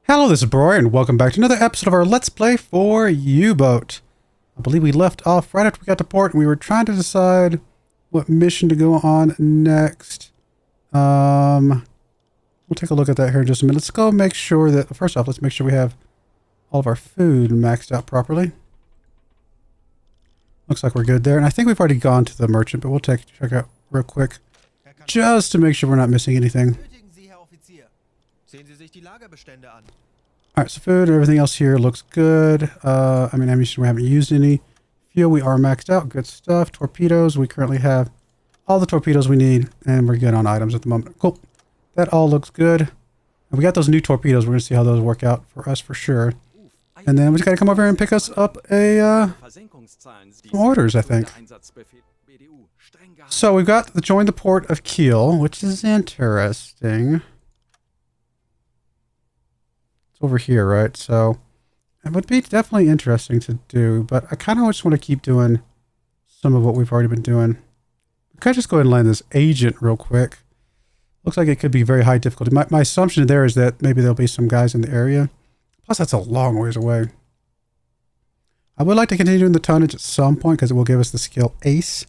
Hello, this is Broyar, and welcome back to another episode of our Let's Play for UBoat. I believe we left off right after we got to port, and we were trying to decide what mission to go on next. We'll take a look at that here in just a minute. Let's go make sure that, first off, let's make sure we have all of our food maxed out properly. Looks like we're good there, and I think we've already gone to the merchant, but we'll check out real quick, just to make sure we're not missing anything. Alright, so food and everything else here looks good. Ammunition, we haven't used any. Fuel, we are maxed out. Good stuff. Torpedoes, we currently have all the torpedoes we need, and we're good on items at the moment. Cool. That all looks good. And we got those new torpedoes. We're going to see how those work out for us for sure. And then we just got to come over here and pick us up some orders, I think. So we've got to join the port of Kiel, which is interesting. It's over here, right? So it would be definitely interesting to do, but I kind of just want to keep doing some of what we've already been doing. We could just go ahead and land this agent real quick. Looks like it could be very high difficulty. My assumption there is that maybe there'll be some guys in the area. Plus, that's a long ways away. I would like to continue doing the tonnage at some point because it will give us the skill ace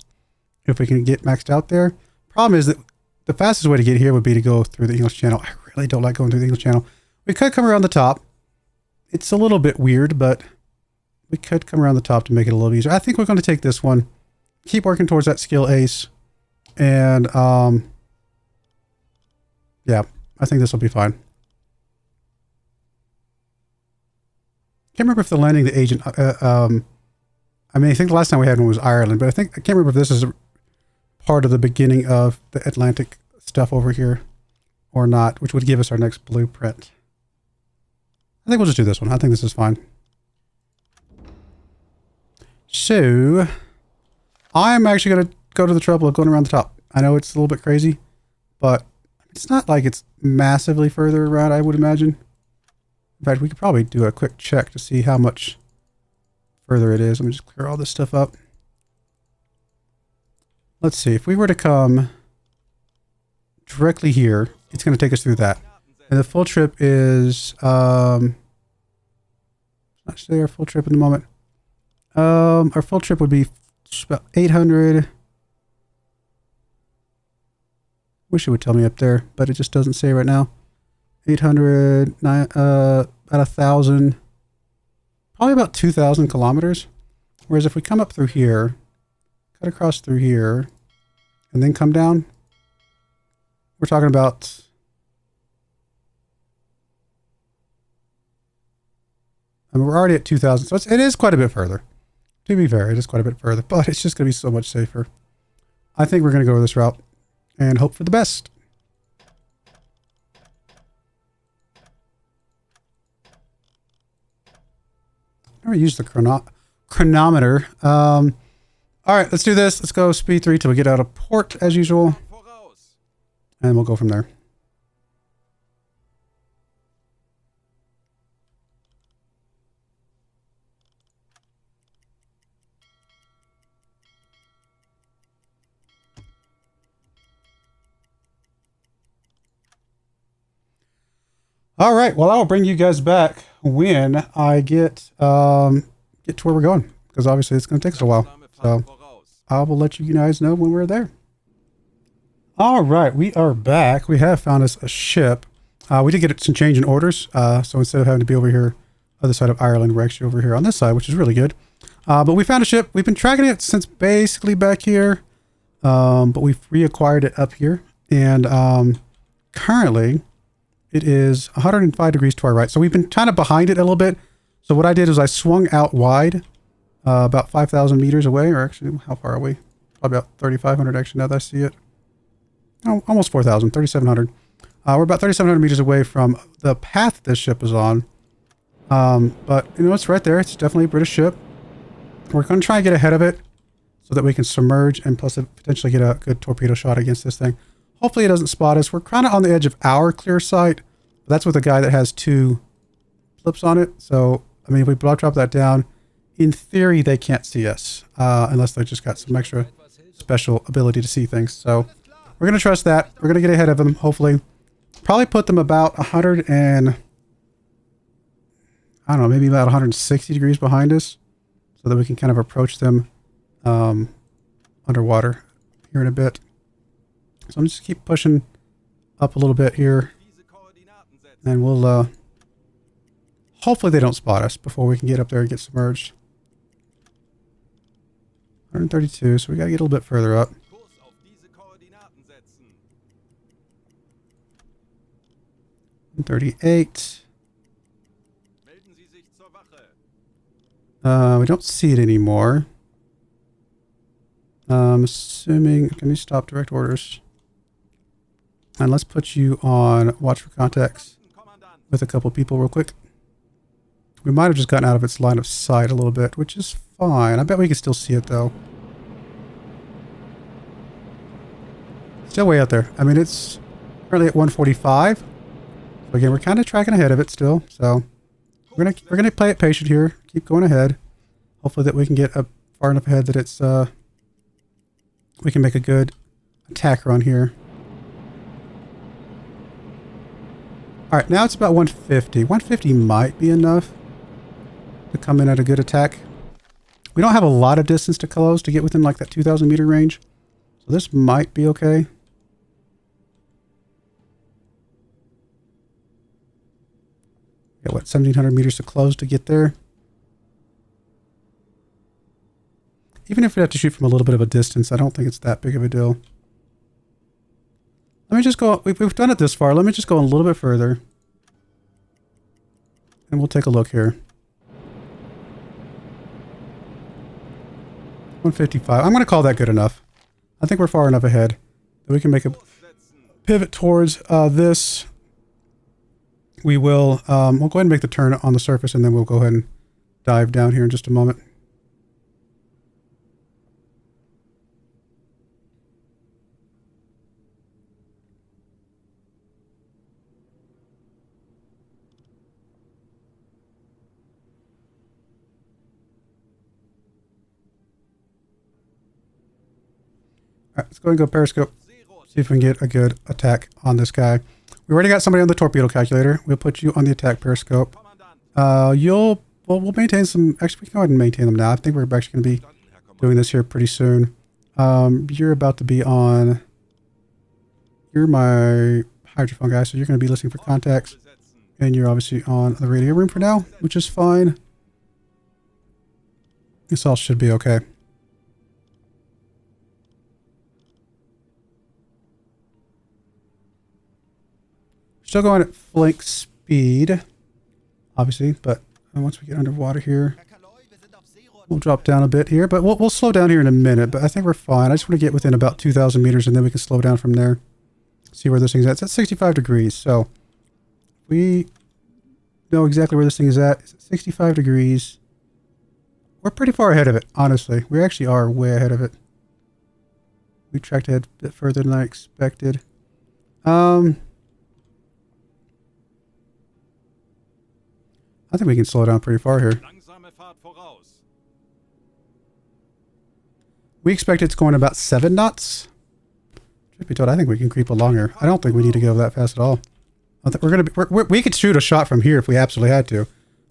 if we can get maxed out there. Problem is that the fastest way to get here would be to go through the English Channel. I really don't like going through the English Channel. We could come around the top. It's a little bit weird, but we could come around the top to make it a little easier. I think we're going to take this one, keep working towards that skill ace, and yeah, I think this will be fine. Can't remember if the landing the agent. I think the last time we had one was Ireland, but I can't remember if this is part of the beginning of the Atlantic stuff over here or not, which would give us our next blueprint. I think we'll just do this one. I think this is fine. So, I'm actually going to go to the trouble of going around the top. I know it's a little bit crazy, but it's not like it's massively further around, I would imagine. In fact, we could probably do a quick check to see how much further it is. Let me just clear all this stuff up. Let's see. If we were to come directly here, it's going to take us through that. And the full trip is, not say our full trip in the moment. Our full trip would be about 800. Wish it would tell me up there, but it just doesn't say right now. 800, about 1,000, probably about 2,000 kilometers. Whereas if we come up through here, cut across through here, and then come down, we're talking about, we're already at 2,000, so it is quite a bit further. To be fair, it is quite a bit further, but it's just going to be so much safer. I think we're going to go this route and hope for the best. I never used the chronometer. All right, let's do this. Let's go speed 3 till we get out of port as usual, and we'll go from there. All right, well, I'll bring you guys back when I get to where we're going, because obviously it's going to take us a while. So I will let you guys know when we're there. All right, we are back. We have found us a ship. We did get some change in orders, so instead of having to be over here, other side of Ireland, we're actually over here on this side, which is really good. But we found a ship. We've been tracking it since basically back here, but we've reacquired it up here, and currently it is 105 degrees to our right. So we've been kind of behind it a little bit. So what I did is I swung out wide, about 5,000 meters away, or actually, how far are we? Probably about 3,500 actually, now that I see it. Oh, almost 4,000, 3,700. We're about 3,700 meters away from the path this ship is on. But, you know, it's right there. It's definitely a British ship. We're going to try and get ahead of it so that we can submerge and plus potentially get a good torpedo shot against this thing. Hopefully it doesn't spot us. We're kind of on the edge of our clear sight. But that's with a guy that has 2 flips on it. So, I mean, if we drop that down, in theory, they can't see us. Unless they just got some extra special ability to see things. So, we're going to trust that. We're going to get ahead of them, hopefully. Probably put them about 100 and... I don't know, maybe about 160 degrees behind us so that we can kind of approach them underwater here in a bit. So I'm just keep pushing up a little bit here, and we'll hopefully they don't spot us before we can get up there and get submerged. 132, so we gotta get a little bit further up. 138. We don't see it anymore. I'm assuming, can we stop direct orders? And let's put you on watch for contacts with a couple people real quick. We might have just gotten out of its line of sight a little bit, which is fine. I bet we can still see it though. Still way out there. I mean, it's currently at 145. So again, we're kind of tracking ahead of it still. So we're gonna play it patient here. Keep going ahead. Hopefully that we can get up far enough ahead that it's we can make a good attack run here. All right, now it's about 150. 150 might be enough to come in at a good attack. We don't have a lot of distance to close to get within like that 2,000 meter range. So this might be okay. Got what, 1,700 meters to close to get there. Even if we have to shoot from a little bit of a distance, I don't think it's that big of a deal. Let me just go, we've done it this far. Let me just go a little bit further. And we'll take a look here. 155. I'm going to call that good enough. I think we're far enough ahead that we can make a pivot towards this. We will, we'll go ahead and make the turn on the surface, and then we'll go ahead and dive down here in just a moment. All right, let's go and go periscope. See if we can get a good attack on this guy. We already got somebody on the torpedo calculator. We'll put you on the attack periscope. We'll maintain some. Actually, we can go ahead and maintain them now. I think we're actually going to be doing this here pretty soon. You're about to be on. You're my hydrophone guy, so you're going to be listening for contacts, and you're obviously on the radio room for now, which is fine. This all should be okay. Still going at flank speed, obviously, but once we get underwater here, we'll drop down a bit here, but we'll slow down here in a minute, but I think we're fine. I just want to get within about 2,000 meters, and then we can slow down from there. See where this thing's at. It's at 65 degrees, so we know exactly where this thing is at. It's at 65 degrees. We're pretty far ahead of it, honestly. We actually are way ahead of it. We tracked ahead a bit further than I expected. I think we can slow down pretty far here. We expect it's going about 7 knots. Truth be told, I think we can creep along here. I don't think we need to go that fast at all. I think we could shoot a shot from here if we absolutely had to.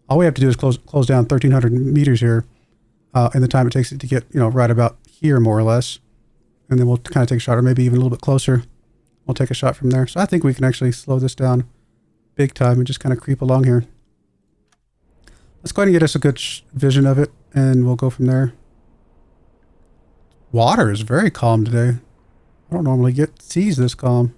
All we have to do is close down 1,300 meters here in the time it takes it to get, right about here more or less. And then we'll kind of take a shot, or maybe even a little bit closer. We'll take a shot from there. So I think we can actually slow this down big time and just kind of creep along here. Let's go ahead and get us a good vision of it, and we'll go from there. Water is very calm today. I don't normally get seas this calm.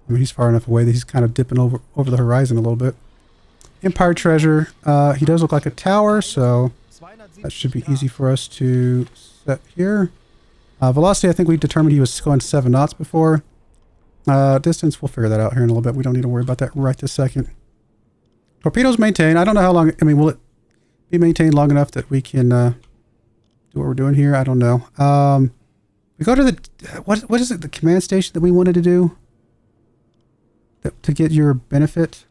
I mean, he's far enough away that he's kind of dipping over the horizon a little bit. Empire Treasure. He does look like a tower, so that should be easy for us to set here. Velocity, I think we determined he was going 7 knots before. Distance, we'll figure that out here in a little bit. We don't need to worry about that right this second. Torpedoes maintain. I don't know how long. I mean, will it be maintained long enough that we can do what we're doing here? I don't know. We go to the what is it? The command station that we wanted to do to get your benefit.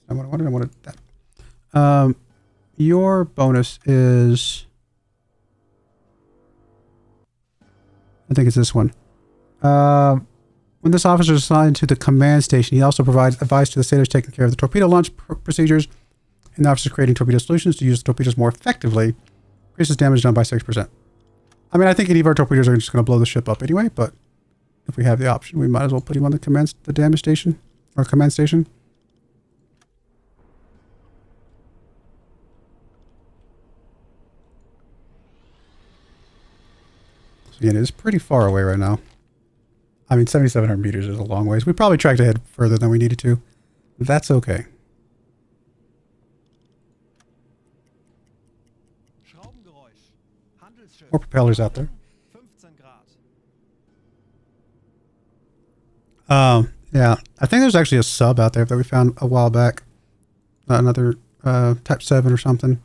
I wanted that. your bonus is... I think it's this one. When this officer is assigned to the command station, he also provides advice to the sailors taking care of the torpedo launch procedures and the officers creating torpedo solutions to use the torpedoes more effectively. Increases damage done by 6%. I mean, I think any of our torpedoes are just going to blow the ship up anyway, but if we have the option, we might as well put him on the damage station, or command station. So again, it is pretty far away right now. I mean, 7,700 meters is a long ways. We probably tracked ahead further than we needed to. That's okay. More propellers out there. Yeah, I think there's actually a sub out there that we found a while back. Another Type 7 or something.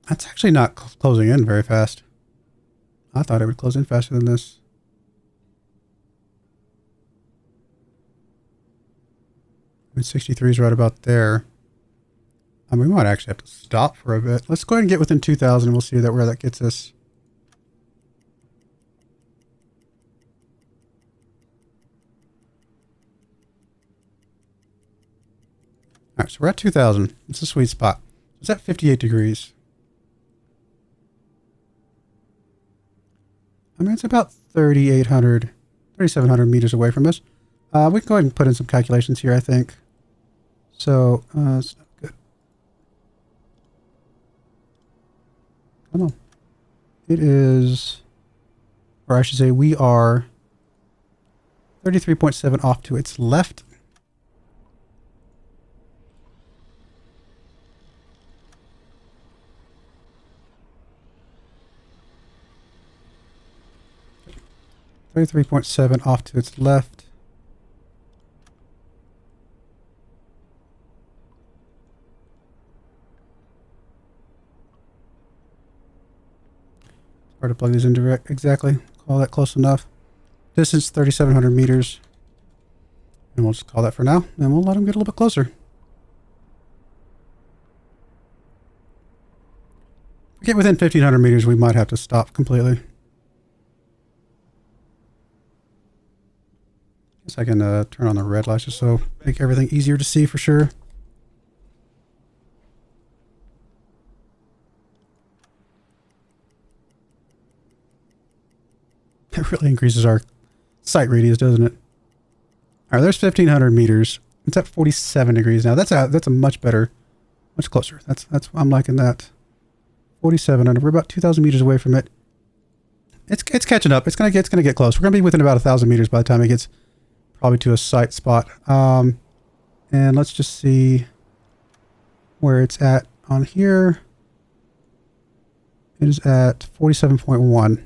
That's actually not closing in very fast. I thought it would close in faster than this. I mean, 63 is right about there. I mean, we might actually have to stop for a bit. Let's go ahead and get within 2,000 and we'll see where that gets us. All right, so we're at 2,000. It's a sweet spot. It's at 58 degrees. I mean, it's about 3,800, 3,700 meters away from us. We can go ahead and put in some calculations here, I think. So, it's not good. Come on. It is, or I should say we are 33.7 off to its left. .7 off to its left. It's hard to plug these in direct exactly. Call that close enough. Distance 3,700 meters. And we'll just call that for now. And we'll let them get a little bit closer. If we get within 1,500 meters, we might have to stop completely. Guess I can turn on the red lights just so make everything easier to see for sure. It really increases our sight radius, doesn't it? All right, there's 1,500 meters. It's at 47 degrees now. That's a much better, much closer. That's I'm liking that. 4,700. We're about 2,000 meters away from it. It's catching up. It's gonna get close. We're gonna be within about 1,000 meters by the time it gets probably to a sight spot. And let's just see where it's at on here. It is at 47.1.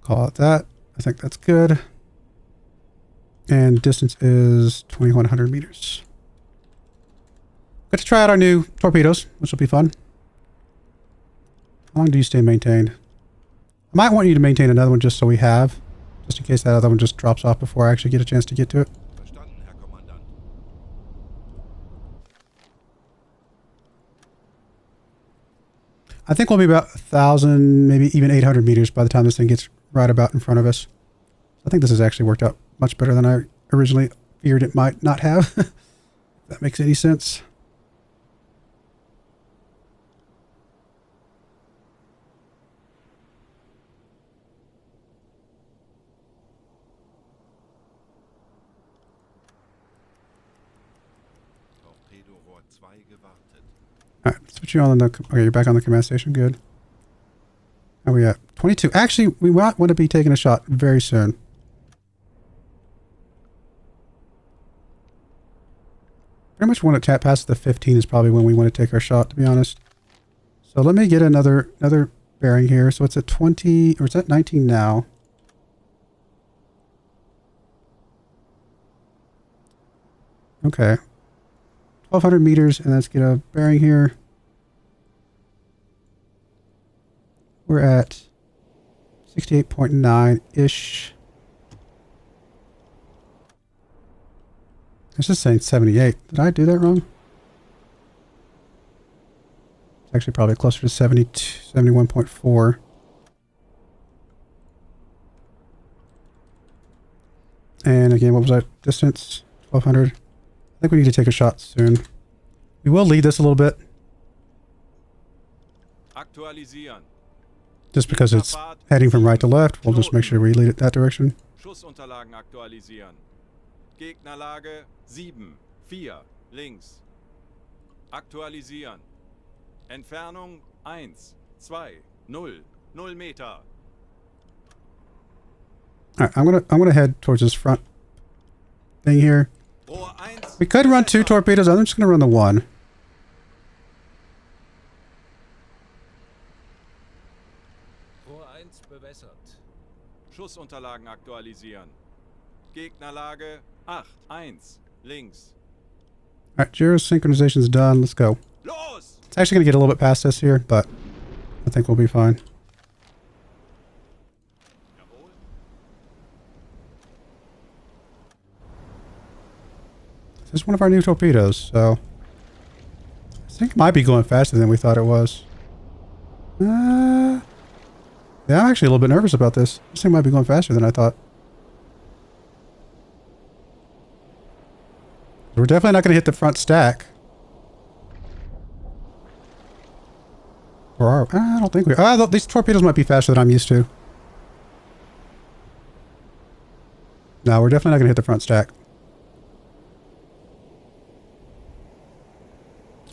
Call it that. I think that's good. And distance is 2,100 meters. Got to try out our new torpedoes, which will be fun. How long do you stay maintained? I might want you to maintain another one just so we have. Just in case that other one just drops off before I actually get a chance to get to it. I think we'll be about 1,000, maybe even 800 meters by the time this thing gets right about in front of us. I think this has actually worked out much better than I originally feared it might not have. If that makes any sense. Alright, switch you on the... Okay, you're back on the command station. Good. How are we at? 22. Actually, we might want to be taking a shot very soon. Pretty much when it passes the 15 is probably when we want to take our shot, to be honest. So let me get another bearing here. So it's at 20, or it's at 19 now. Okay. 1,200 meters, and let's get a bearing here. We're at 68.9-ish. It's just saying 78. Did I do that wrong? It's actually probably closer to 71.4. And again, what was that distance? 1,200. I think we need to take a shot soon. We will lead this a little bit. Just because it's heading from right to left, we'll just make sure we lead it that direction. Schussunterlagen aktualisieren. Gegnerlage 7, 4, links. Aktualisieren. Entfernung 1, 2, 0, 0 Meter. Alright, I'm gonna head towards this front thing here. We could run 2 torpedoes. I'm just gonna run the 1. Rohr 1 bewässert. Schussunterlagen aktualisieren. Gegnerlage 8, 1, links. Alright, gyro synchronization's done. Let's go. Los! It's actually gonna get a little bit past us here, but I think we'll be fine. This is one of our new torpedoes, so I think it might be going faster than we thought it was. Yeah, I'm actually a little bit nervous about this. This thing might be going faster than I thought. We're definitely not going to hit the front stack. Or are we? I don't think we are. These torpedoes might be faster than I'm used to. No, we're definitely not going to hit the front stack.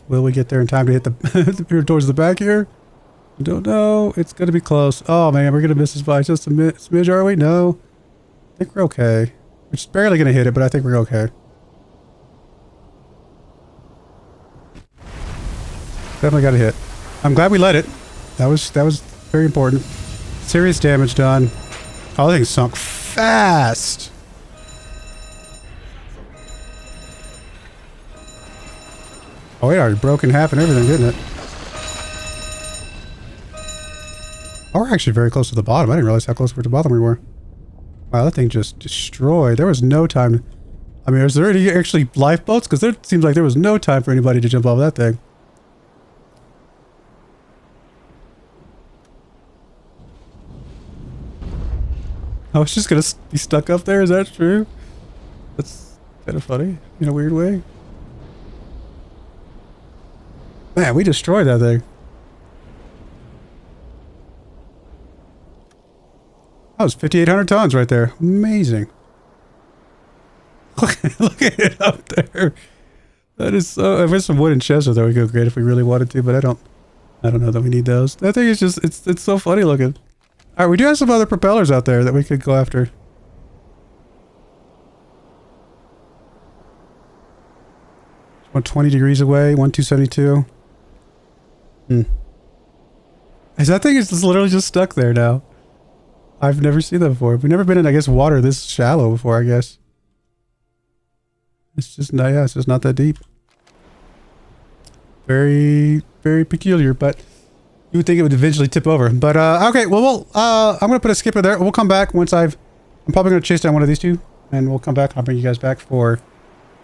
Will we get there in time to hit the towards the back here? I don't know. It's going to be close. Oh man, we're going to miss this by just a smidge, are we? No. I think we're okay. We're just barely going to hit it, but I think we're okay. Definitely got a hit. I'm glad we let it. That was very important. Serious damage done. Oh, that thing sunk fast. Oh, it already broke in half and everything, didn't it? Oh, we're actually very close to the bottom. I didn't realize how close to the bottom we were. Wow, that thing just destroyed. There was no time. I mean, is there any actually lifeboats? Because it seems like there was no time for anybody to jump off that thing. I was just gonna be stuck up there. Is that true? That's kind of funny in a weird way. Man, we destroyed that thing. That was 5,800 tons right there. Amazing. Look at it up there. That is so. There's some wooden chests that would go great if we really wanted to, but I don't know that we need those. That thing is just it's so funny looking. All right, we do have some other propellers out there that we could go after. 120 degrees away, 1272. That thing is just literally just stuck there now. I've never seen that before. We've never been in, I guess, water this shallow before, I guess. It's just not, yeah, it's just not that deep. Very, very peculiar, but you would think it would eventually tip over. But, okay, well, I'm going to put a skipper there. We'll come back once I'm probably going to chase down one of these two, and we'll come back. I'll bring you guys back for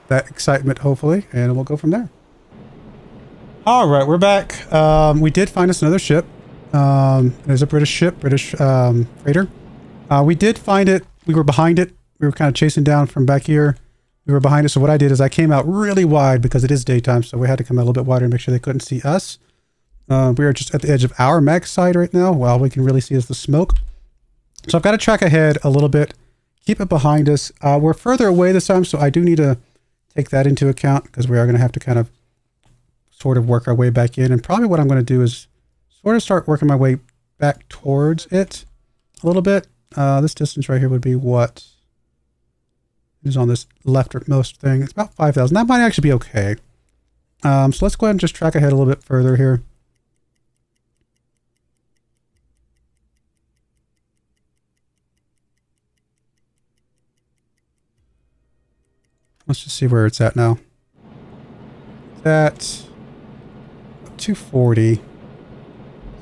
that excitement, hopefully, and we'll go from there. All right, we're back. We did find us another ship. There's a British ship, British freighter. We did find it. We were behind it. We were kind of chasing down from back here. We were behind it. So what I did is I came out really wide because it is daytime. So we had to come out a little bit wider and make sure they couldn't see us. We are just at the edge of our max side right now. All we can really see is the smoke. So I've got to track ahead a little bit. Keep it behind us. We're further away this time. So I do need to take that into account because we are going to have to kind of sort of work our way back in. And probably what I'm going to do is sort of start working my way back towards it a little bit. This distance right here would be what is on this leftmost thing. It's about 5,000. That might actually be okay. So let's go ahead and just track ahead a little bit further here. Let's just see where it's at now. at 240. So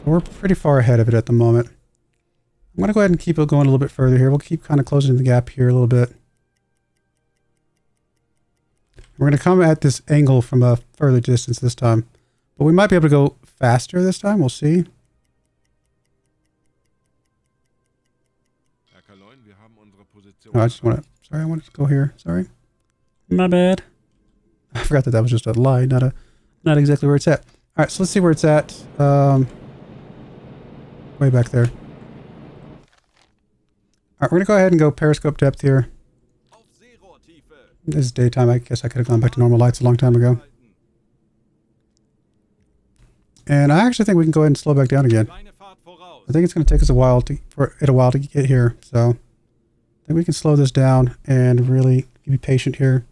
we're pretty far ahead of it at the moment. I'm going to go ahead and keep it going a little bit further here. We'll keep kind of closing the gap here a little bit. We're going to come at this angle from a further distance this time. But we might be able to go faster this time. We'll see. Oh, I just want to... Sorry, I wanted to go here. Sorry. My bad. I forgot that that was just a lie, not exactly where it's at. All right, so let's see where it's at. Way back there. All right, we're going to go ahead and go periscope depth here. This is daytime. I guess I could have gone back to normal lights a long time ago. And I actually think we can go ahead and slow back down again. I think it's going to take us a while to get here. So I think we can slow this down and really be patient here.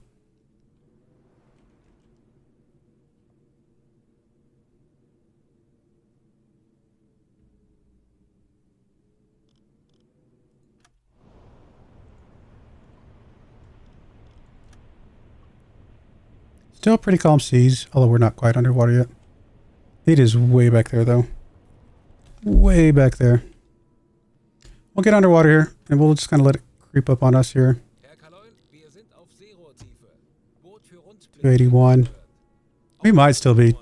Still pretty calm seas, although we're not quite underwater yet. It is way back there, though. Way back there. We'll get underwater here, and we'll just kind of let it creep up on us here. 281. We might still be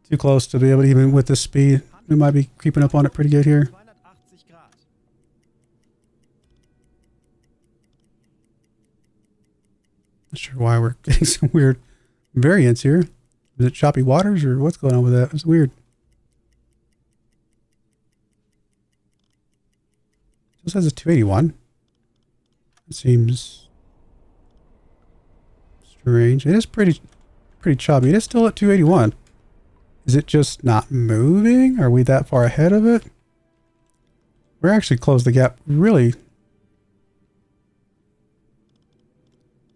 too close to be able to, even with this speed, we might be creeping up on it pretty good here. Not sure why we're getting some weird variance here. Is it choppy waters or what's going on with that? It's weird. It says it's 281. It seems strange. It is pretty choppy. It is still at 281. Is it just not moving? Are we that far ahead of it? We're actually closed the gap really.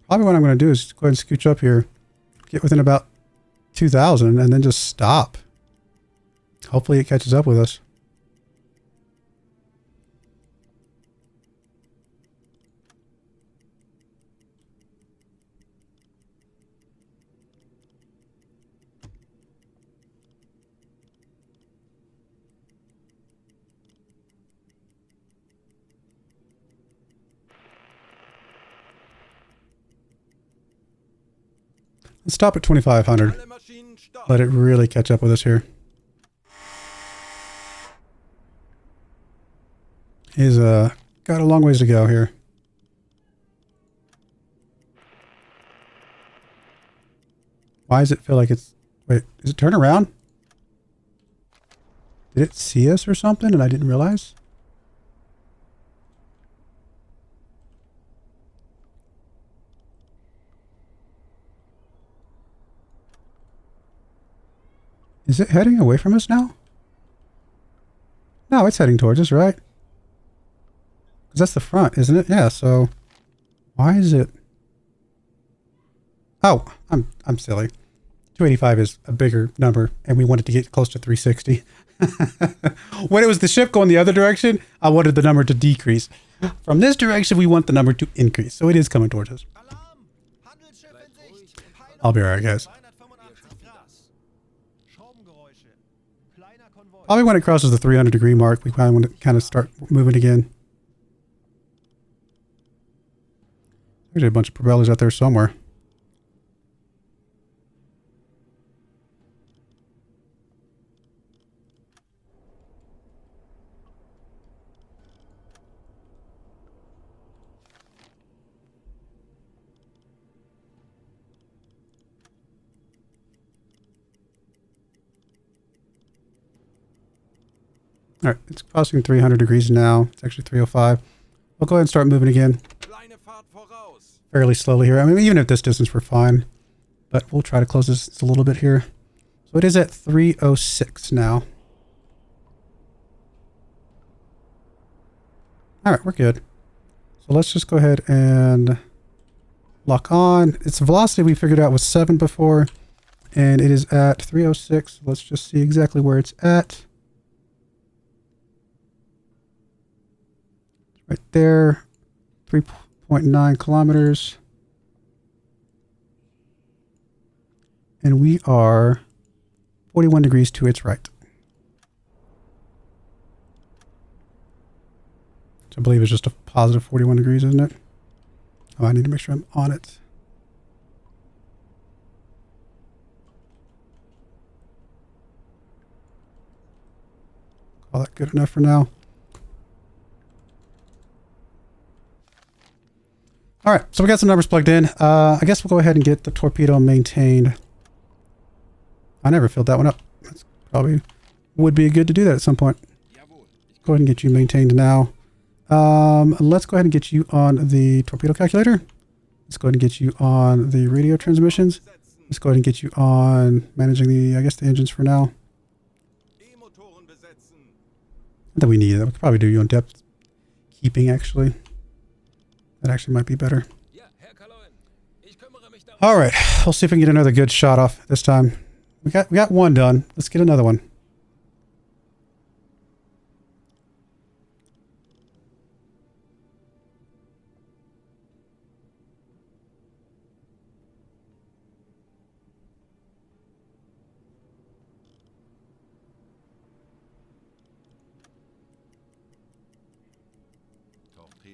Probably what I'm going to do is go ahead and scooch up here. Get within about 2,000 and then just stop. Hopefully it catches up with us. Let's stop at 2,500. Let it really catch up with us here. He's got a long ways to go here. Why does it feel like it's... Wait, is it turn around? Did it see us or something and I didn't realize? Is it heading away from us now? No, it's heading towards us, right? Because that's the front, isn't it? Yeah, so why is it... Oh, I'm silly. 285 is a bigger number, and we wanted to get close to 360. When it was the ship going the other direction, I wanted the number to decrease. From this direction, we want the number to increase, so it is coming towards us. I'll be alright, guys. Probably when it crosses the 300-degree mark, we probably want to kind of start moving again. There's a bunch of propellers out there somewhere. All right, it's crossing 300 degrees now. It's actually 305. We'll go ahead and start moving again. Fairly slowly here. I mean, even at this distance, we're fine. But we'll try to close this a little bit here. So it is at 306 now. All right, we're good. So let's just go ahead and lock on. Its velocity we figured out was 7 before. And it is at 306. Let's just see exactly where it's at. Right there, 3.9 kilometers. and we are 41 degrees to its right. So I believe it's just a positive 41 degrees, isn't it? Oh, I need to make sure I'm on it. Call that good enough for now. All right, so we got some numbers plugged in. I guess we'll go ahead and get the torpedo maintained. I never filled that one up. That's probably would be good to do that at some point. Go ahead and get you maintained now. Let's go ahead and get you on the torpedo calculator. Let's go ahead and get you on the radio transmissions. Let's go ahead and get you on managing the, I guess, the engines for now. Not that we need that. We could probably do you on depth keeping, actually. That actually might be better. All right, we'll see if we can get another good shot off this time. We got one done. Let's get another one.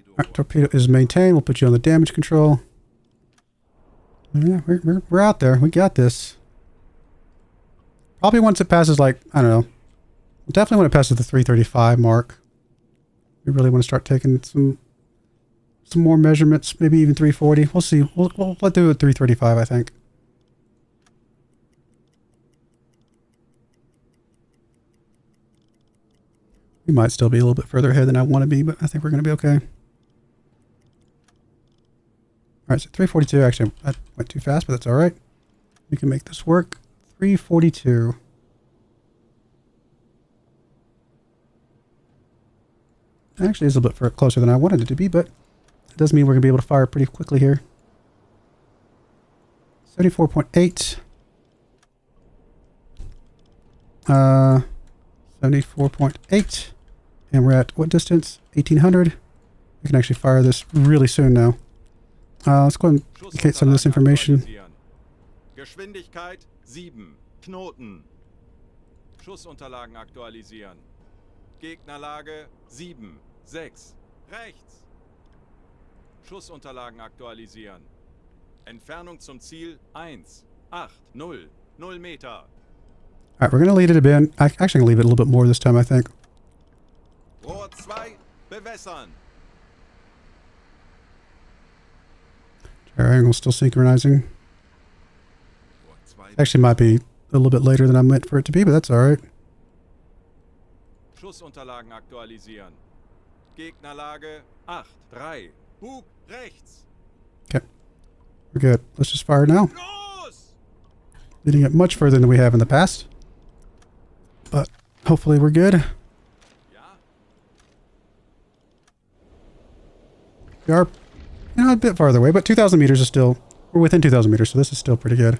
All right, torpedo is maintained. We'll put you on the damage control. Yeah, we're out there. We got this. Probably once it passes, like, I don't know. Definitely when it passes the 335 mark. We really want to start taking some more measurements. Maybe even 340. We'll see. We'll do it 335, I think. We might still be a little bit further ahead than I want to be, but I think we're going to be okay. All right, so 342. Actually, I went too fast, but that's all right. We can make this work. 342. Actually, it's a little bit closer than I wanted it to be, but it does mean we're going to be able to fire pretty quickly here. 74.8. 74.8. And we're at what distance? 1800. We can actually fire this really soon now. Let's go and indicate some of this information. Geschwindigkeit 7. Knoten. Schussunterlagen aktualisieren. Gegnerlage 7. 6. Rechts. Schussunterlagen aktualisieren. Entfernung zum Ziel 1. 8. 0. 0 Meter. All right, we're going to lead it a bit. I'm actually going to leave it a little bit more this time, I think. Rohr 2. Bewässern. Angle still synchronizing. Actually might be a little bit later than I meant for it to be, but that's all right. Schussunterlagen aktualisieren. Gegnerlage 8. 3. Bug rechts. Okay. We're good. Let's just fire now. Leading it much further than we have in the past. But hopefully we're good. We are, you know, a bit farther away, but 2,000 meters is still, we're within 2,000 meters, so this is still pretty good.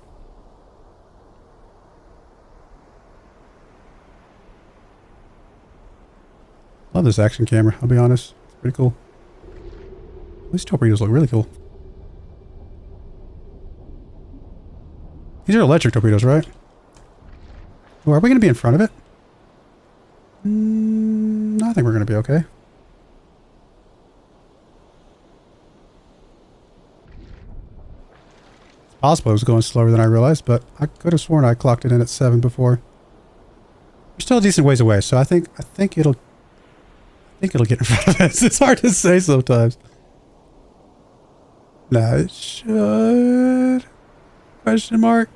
Love this action camera, I'll be honest. It's pretty cool. These torpedoes look really cool. These are electric torpedoes, right? Oh, are we going to be in front of it? I think we're going to be okay. It's possible it was going slower than I realized, but I could have sworn I clocked it in at 7 before. We're still a decent ways away, so I think it'll get in front of us. It's hard to say sometimes. No, it should. Question mark.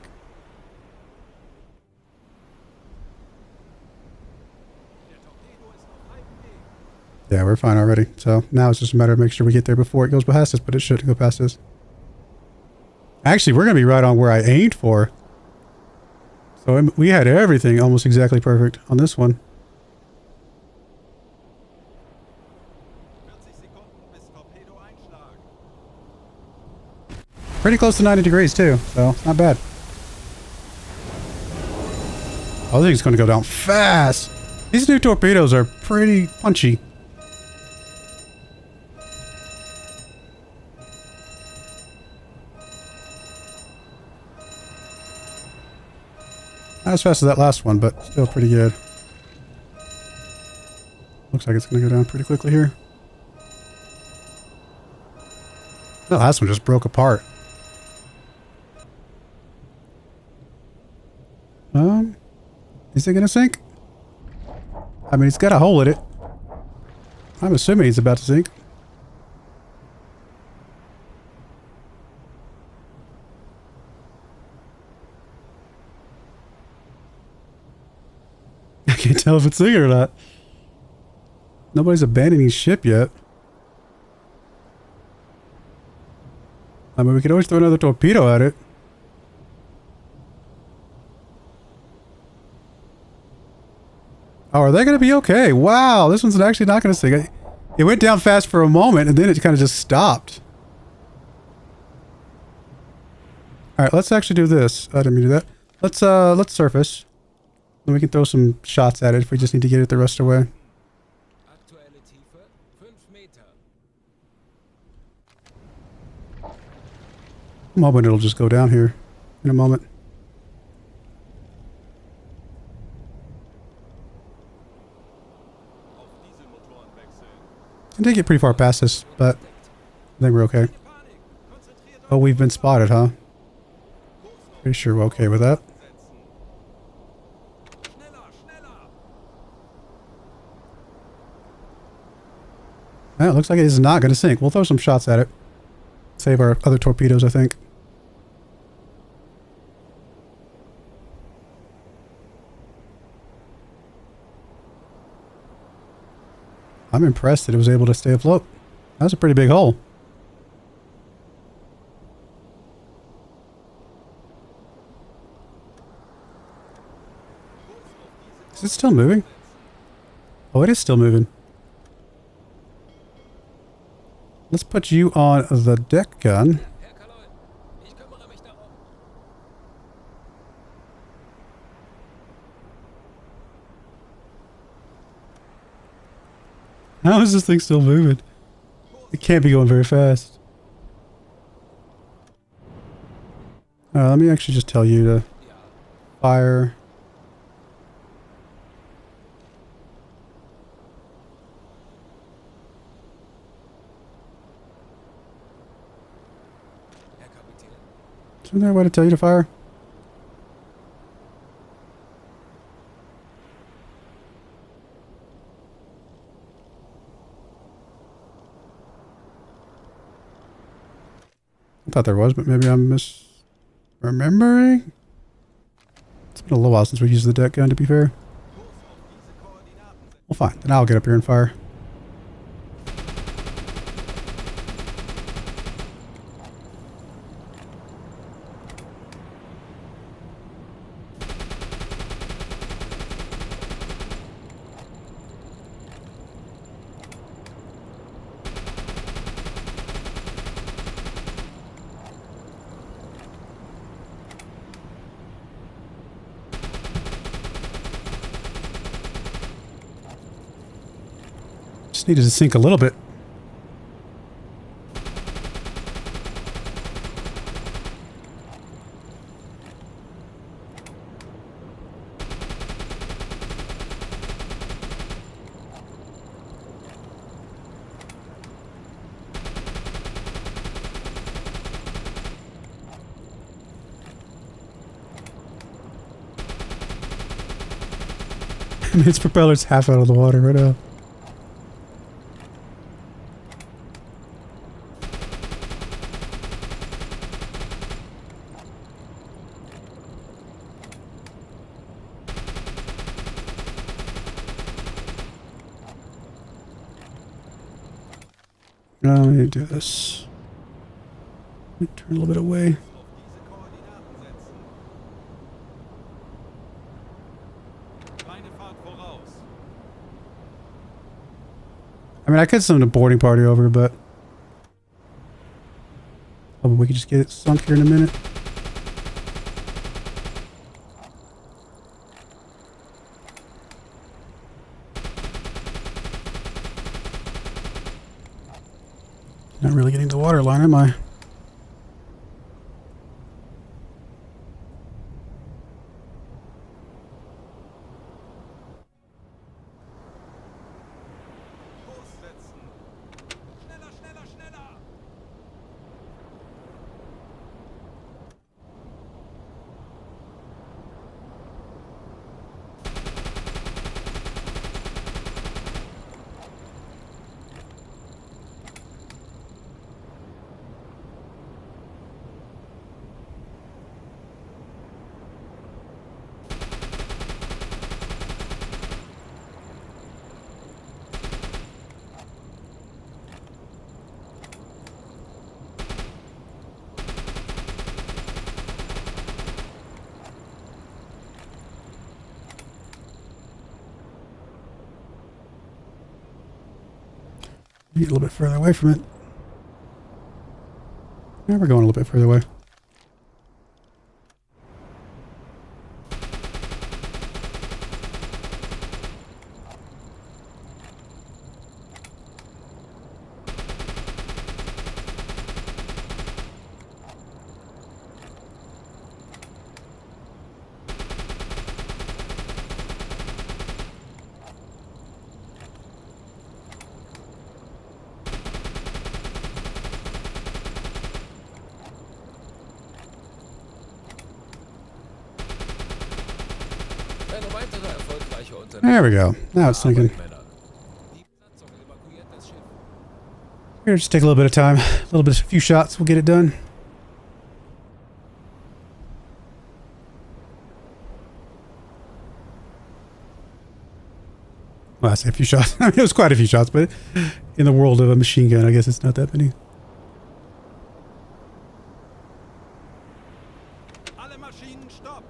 Yeah, we're fine already. So now it's just a matter of making sure we get there before it goes past us, but it shouldn't go past us. Actually, we're going to be right on where I aimed for. So we had everything almost exactly perfect on this one. Pretty close to 90 degrees too, so not bad. Oh, I think it's going to go down fast. These new torpedoes are pretty punchy. Not as fast as that last one, but still pretty good. Looks like it's going to go down pretty quickly here. The last one just broke apart. Is it going to sink? I mean, it's got a hole in it. I'm assuming it's about to sink. I can't tell if it's sinking or not. Nobody's abandoning ship yet. I mean, we could always throw another torpedo at it. Oh, are they going to be okay? Wow, this one's actually not going to sink. It went down fast for a moment, and then it kind of just stopped. All right, let's actually do this. I didn't mean to do that. Let's surface. Then we can throw some shots at it if we just need to get it the rest of the way. I'm hoping it'll just go down here in a moment. I did get pretty far past this, but I think we're okay. Oh, we've been spotted, huh? Pretty sure we're okay with that. Yeah, it looks like it is not going to sink. We'll throw some shots at it. Save our other torpedoes, I think. I'm impressed that it was able to stay afloat. That was a pretty big hole. Is it still moving? Oh, it is still moving. Let's put you on the deck gun. How is this thing still moving? It can't be going very fast. Let me actually just tell you to fire. Isn't there a way to tell you to fire? I thought there was, but maybe I'm misremembering. It's been a little while since we used the deck gun, to be fair. Well, fine. Then I'll get up here and fire. Just needed to sink a little bit. Its propeller's half out of the water right now. Let me do this. Let me turn a little bit away. I mean, I could send a boarding party over, but oh, we could just get it sunk here in a minute. Not really getting the water line, am I? Get a little bit further away from it. Yeah, we're going a little bit further away. There we go. Now it's sinking. Here, just take a little bit of time. A few shots, we'll get it done. Well, I say a few shots. I mean, it was quite a few shots, but in the world of a machine gun, I guess it's not that many. Alle Maschinen stopp!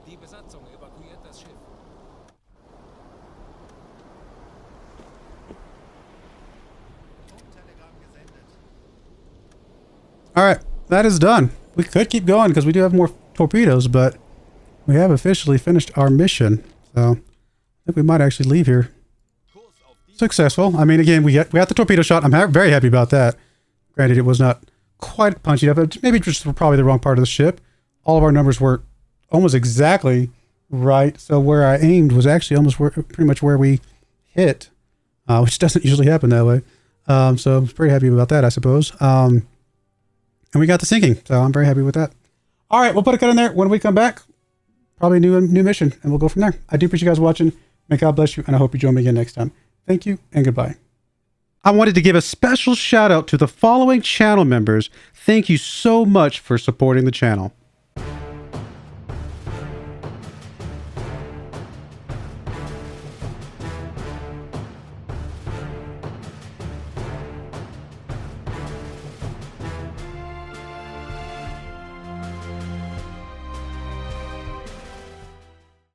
Die Besatzung evakuiert das Schiff. All right, that is done. We could keep going because we do have more torpedoes, but we have officially finished our mission. So I think we might actually leave here. Successful. I mean, again, we got the torpedo shot. I'm very happy about that. Granted, it was not quite punchy enough, but maybe just probably the wrong part of the ship. All of our numbers were almost exactly right. So where I aimed was actually almost pretty much where we hit, which doesn't usually happen that way. So I'm pretty happy about that, I suppose. And we got the sinking, so I'm very happy with that. All right, we'll put a cut in there. When we come back, probably a new mission, and we'll go from there. I do appreciate you guys watching. May God bless you, and I hope you join me again next time. Thank you, and goodbye. I wanted to give a special shout out to the following channel members. Thank you so much for supporting the channel.